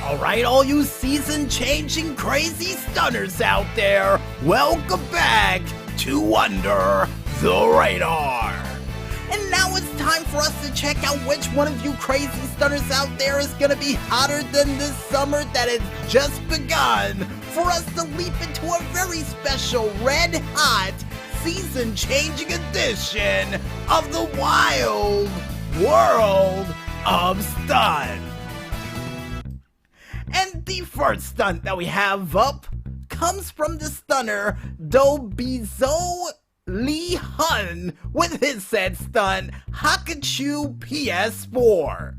Alright, all you season-changing crazy stunners out there, welcome back to Under the Radar. And now it's time for us to check out which one of you crazy stunners out there is gonna be hotter than this summer that has just begun, for us to leap into a very special red-hot, season-changing edition of the Wild World of Stunts. And the first stunt that we have up comes from the stunner Dobizo Lee Hun with his said stunt Hakachu PS4.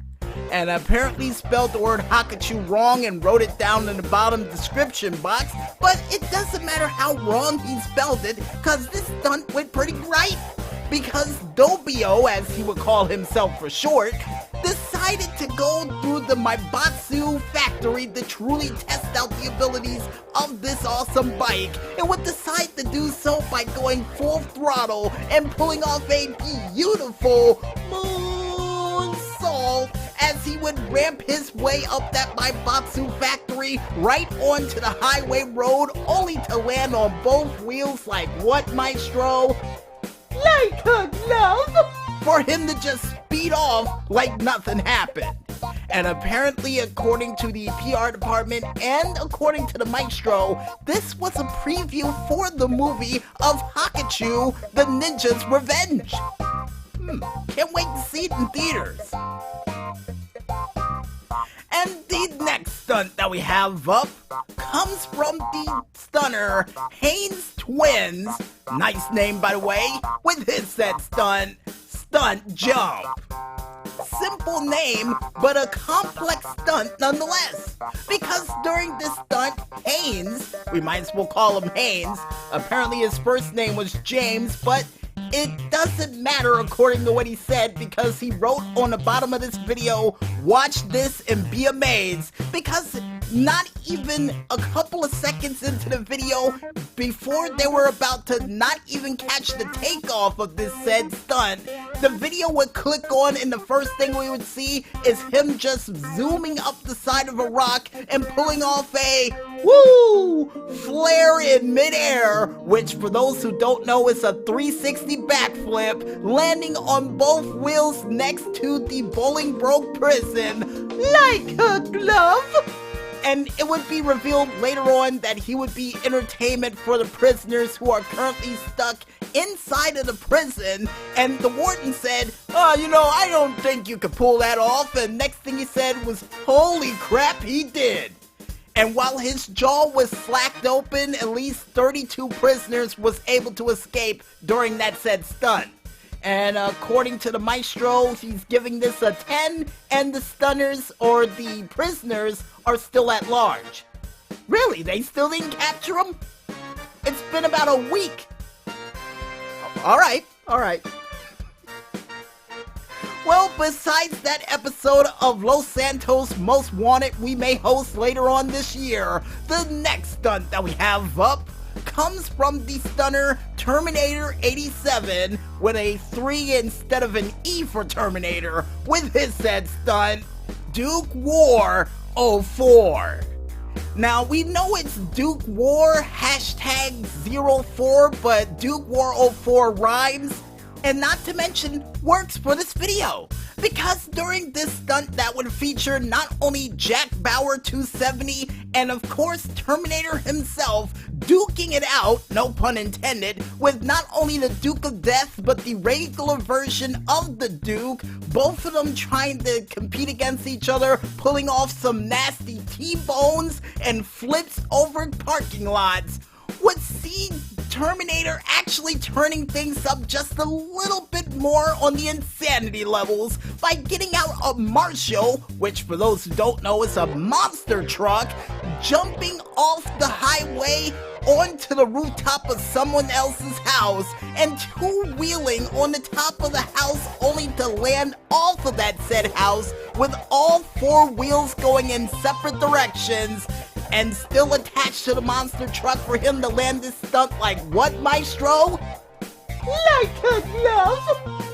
And apparently spelled the word Hakachu wrong and wrote it down in the bottom description box, but it doesn't matter how wrong he spelled it, cause this stunt went pretty great. Because Dobio, as he would call himself for short, decided to go through the Maibatsu factory to truly test out the abilities of this awesome bike, and would decide to do so by going full throttle and pulling off a beautiful moonsault as he would ramp his way up that Maibatsu factory right onto the highway road, only to land on both wheels like what, Maestro? Like a glove! For him to just speed off like nothing happened. And apparently, according to the PR department and according to the Maestro, this was a preview for the movie of Hakachu, the Ninja's Revenge. Can't wait to see it in theaters. And the next stunt that we have up comes from the stunner Haynes Twins, nice name by the way, with his said stunt, Stunt Jump. Simple name, but a complex stunt nonetheless. Because during this stunt, Haynes, we might as well call him Haynes, apparently his first name was James, but it doesn't matter according to what he said, because he wrote on the bottom of this video, watch this and be amazed, because not even a couple of seconds into the video, before they were about to not even catch the takeoff of this said stunt, the video would click on and the first thing we would see is him just zooming up the side of a rock and pulling off a flare in midair, which for those who don't know is a 360 backflip, landing on both wheels next to the Bolingbroke prison like a glove. And it would be revealed later on that he would be entertainment for the prisoners who are currently stuck inside of the prison. And the warden said, I don't think you could pull that off. And next thing he said was, holy crap, he did. And while his jaw was slacked open, at least 32 prisoners was able to escape during that said stunt. And according to the Maestro, he's giving this a 10, and the stunners, or the prisoners, are still at large. Really? They still didn't capture him? It's been about a week. Alright. Well, besides that episode of Los Santos Most Wanted we may host later on this year, the next stunt that we have up comes from the stunner Terminator 87 with a 3 instead of an E for Terminator with his said stunt Duke War 04. Now we know it's Duke War #04, but Duke War 04 rhymes, and not to mention works for this video. Because during this stunt that would feature not only Jack Bauer 270 and of course Terminator himself duking it out, no pun intended, with not only the Duke of Death but the regular version of the Duke, both of them trying to compete against each other, pulling off some nasty T-bones and flips over parking lots, would see Terminator actually turning things up just a little bit more on the insanity levels by getting out a Marshall, which for those who don't know is a monster truck, jumping off the highway onto the rooftop of someone else's house and two-wheeling on the top of the house only to land off of that said house with all four wheels going in separate directions and still attached to the monster truck for him to land this stunt like what, Maestro? Like a glove!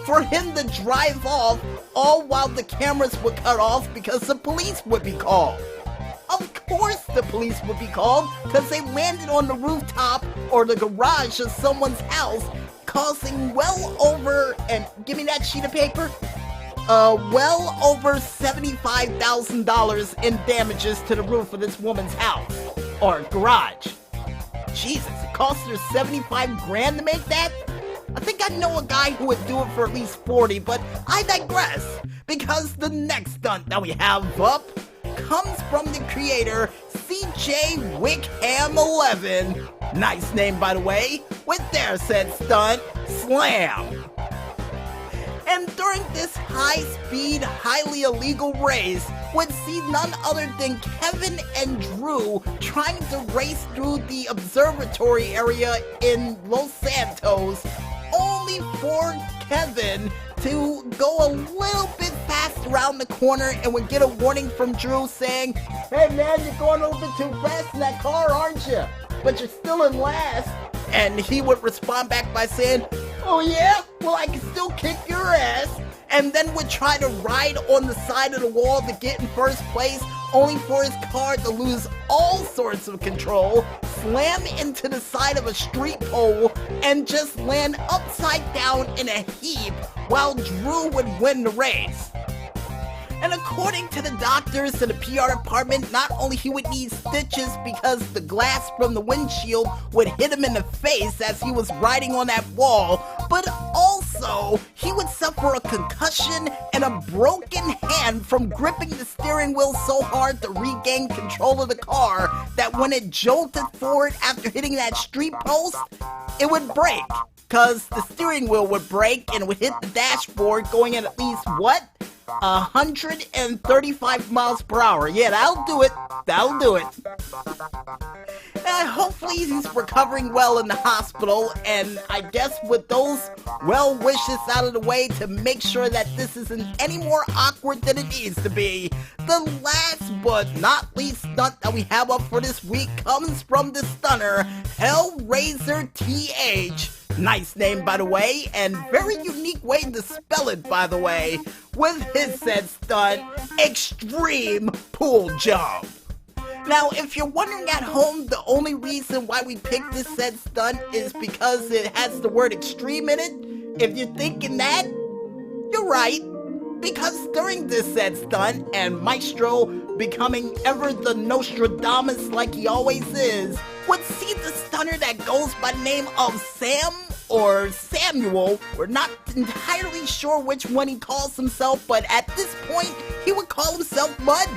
For him to drive off, all while the cameras were cut off because the police would be called. course the police would be called because they landed on the rooftop or the garage of someone's house, causing well over, and give me that sheet of paper, well over $75,000 in damages to the roof of this woman's house, or garage. Jesus, it cost her 75 grand to make that? I think I know a guy who would do it for at least 40, but I digress, because the next stunt that we have up comes from the creator, CJ Wickham11, nice name by the way, with their said stunt, Slam. And during this high-speed, highly illegal race, would see none other than Kevin and Drew trying to race through the observatory area in Los Santos, only for Kevin to go a little bit fast around the corner and would get a warning from Drew saying, "Hey man, you're going a little bit too fast in that car, aren't you? But you're still in last." And he would respond back by saying, "Oh yeah? Well, I can still kick your ass." And then would try to ride on the side of the wall to get in first place, only for his car to lose all sorts of control, slam into the side of a street pole, and just land upside down in a heap while Drew would win the race. And according to the doctors and the PR department, not only he would need stitches because the glass from the windshield would hit him in the face as he was riding on that wall, but also he would suffer a concussion and a broken hand from gripping the steering wheel so hard to regain control of the car that when it jolted forward after hitting that street post, it would break. Because the steering wheel would break and would hit the dashboard going at least, 135 miles per hour. Yeah, that'll do it. That'll do it. And hopefully he's recovering well in the hospital, and I guess with those well wishes out of the way to make sure that this isn't any more awkward than it needs to be, the last but not least stunt that we have up for this week comes from the stunner, Hellraiser TH. Nice name, by the way, and very unique way to spell it, by the way, with his said stunt, Extreme Pool Jump. Now, if you're wondering at home, the only reason why we picked this said stunt is because it has the word extreme in it. If you're thinking that, you're right. Because during this said stunt, and Maestro becoming ever the Nostradamus like he always is, would see the stunner that goes by the name of Sam or Samuel. We're not entirely sure which one he calls himself, but at this point, he would call himself Mud,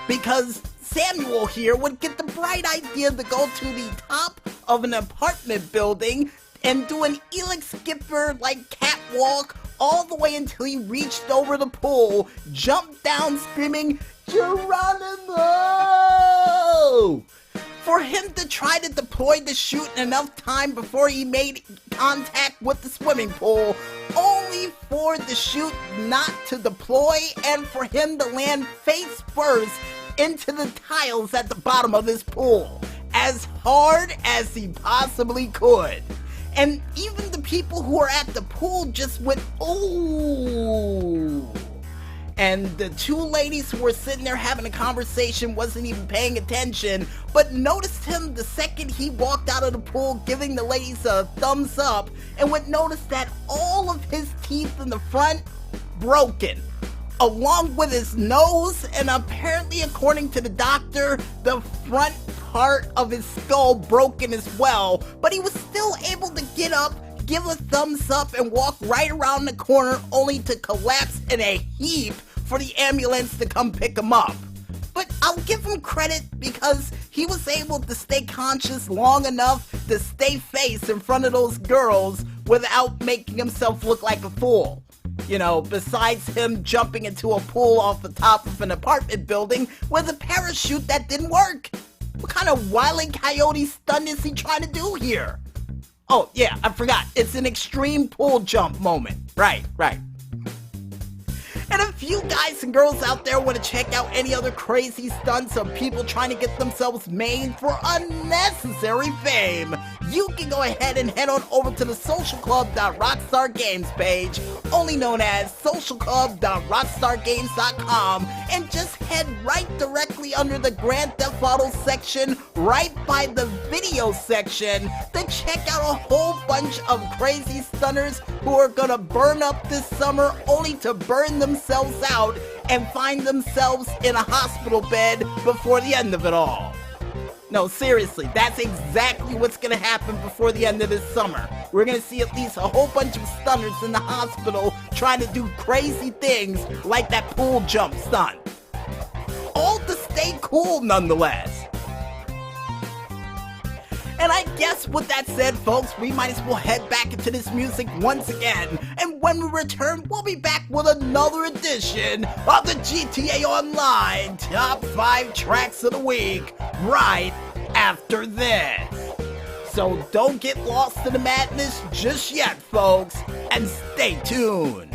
because Samuel here would get the bright idea to go to the top of an apartment building and do an helix skipper like catwalk all the way until he reached over the pool, jumped down screaming, "Geronimo!" for him to try to deploy the chute in enough time before he made contact with the swimming pool, only for the chute not to deploy and for him to land face first into the tiles at the bottom of this pool, as hard as he possibly could. And even the people who were at the pool just went, "Ooh." And the two ladies who were sitting there having a conversation wasn't even paying attention, but noticed him the second he walked out of the pool, giving the ladies a thumbs up, and would notice that all of his teeth in the front broken, along with his nose, and apparently, according to the doctor, the front part of his skull broken as well, but he was still able to get up, give a thumbs up, and walk right around the corner, only to collapse in a heap for the ambulance to come pick him up. But I'll give him credit because he was able to stay conscious long enough to stay face in front of those girls without making himself look like a fool. You know, besides him jumping into a pool off the top of an apartment building with a parachute that didn't work. What kind of Wile E. Coyote stunt is he trying to do here? Oh, yeah, I forgot. It's an extreme pool jump moment. Right. And in If you guys and girls out there want to check out any other crazy stunts of people trying to get themselves made for unnecessary fame, you can go ahead and head on over to the socialclub.rockstar games page, only known as socialclub.rockstargames.com, and just head right directly under the Grand Theft Auto section, right by the video section, to check out a whole bunch of crazy stunners who are gonna burn up this summer only to burn themselves out and find themselves in a hospital bed before the end of it all. No, seriously, that's exactly what's gonna happen before the end of this summer. We're gonna see at least a whole bunch of stunners in the hospital trying to do crazy things like that pool jump stunt. All to stay cool nonetheless. And I guess with that said, folks, we might as well head back into this music once again. And when we return, we'll be back with another edition of the GTA Online Top 5 Tracks of the Week right after this. So don't get lost in the madness just yet, folks, and stay tuned.